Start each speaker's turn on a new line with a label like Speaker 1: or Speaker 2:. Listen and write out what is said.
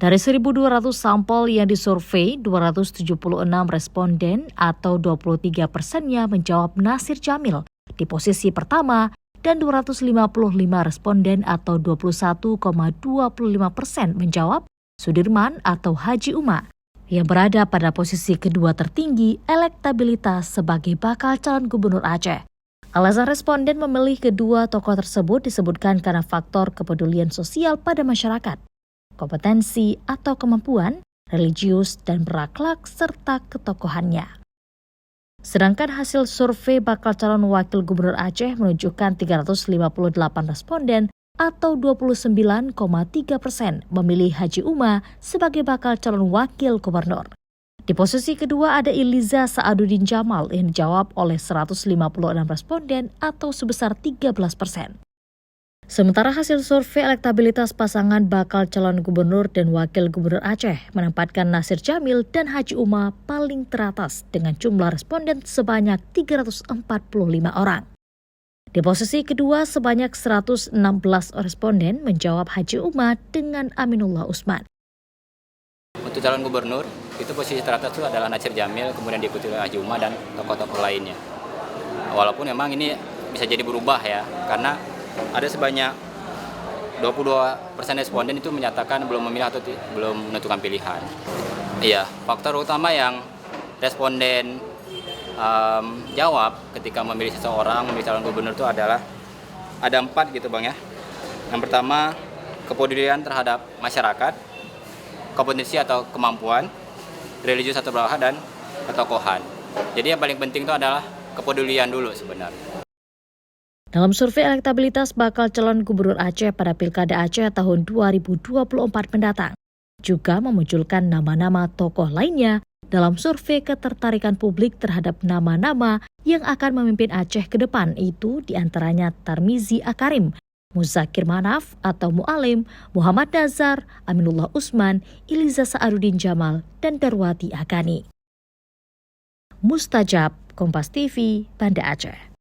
Speaker 1: Dari 1.200 sampel yang disurvei, 276 responden atau 23%-nya menjawab Nasir Jamil di posisi pertama dan 255 responden atau 21,25% menjawab Sudirman atau Haji Uma yang berada pada posisi kedua tertinggi elektabilitas sebagai bakal calon gubernur Aceh. Alasan responden memilih kedua tokoh tersebut disebutkan karena faktor kepedulian sosial pada masyarakat, kompetensi atau kemampuan, religius dan berakhlak, serta ketokohannya. Sedangkan hasil survei bakal calon wakil gubernur Aceh menunjukkan 358 responden atau 29,3% memilih Haji Uma sebagai bakal calon wakil gubernur. Di posisi kedua ada Iliza Sa'aduddin Jamal yang dijawab oleh 156 responden atau sebesar 13%. Sementara hasil survei elektabilitas pasangan bakal calon gubernur dan wakil gubernur Aceh menempatkan Nasir Jamil dan Haji Uma paling teratas dengan jumlah responden sebanyak 345 orang. Di posisi kedua sebanyak 116 responden menjawab Haji Uma dengan Aminullah Usman.
Speaker 2: Untuk calon gubernur, itu posisi teratas itu adalah Nasir Jamil, kemudian diikuti oleh Haji Uma dan tokoh-tokoh lainnya. Walaupun memang ini bisa jadi berubah ya, karena ada sebanyak 22% responden itu menyatakan belum memilih atau belum menentukan pilihan. Iya, faktor utama yang responden jawab ketika memilih seseorang, memilih calon gubernur itu adalah ada 4 gitu Bang ya. Yang pertama, kepedulian terhadap masyarakat, kompetensi atau kemampuan, religius atau berakhlak, dan ketokohan. Jadi yang paling penting itu adalah kepedulian dulu sebenarnya.
Speaker 1: Dalam survei elektabilitas bakal calon gubernur Aceh pada Pilkada Aceh tahun 2024 mendatang, juga memunculkan nama-nama tokoh lainnya dalam survei ketertarikan publik terhadap nama-nama yang akan memimpin Aceh ke depan, itu diantaranya Tarmizi Akarim, Muzakir Manaf atau Mu'alim, Muhammad Nazar, Aminullah Usman, Iliza Sa'aduddin Jamal, dan Darwati Akani. Mustajab, Kompas TV, Banda Aceh.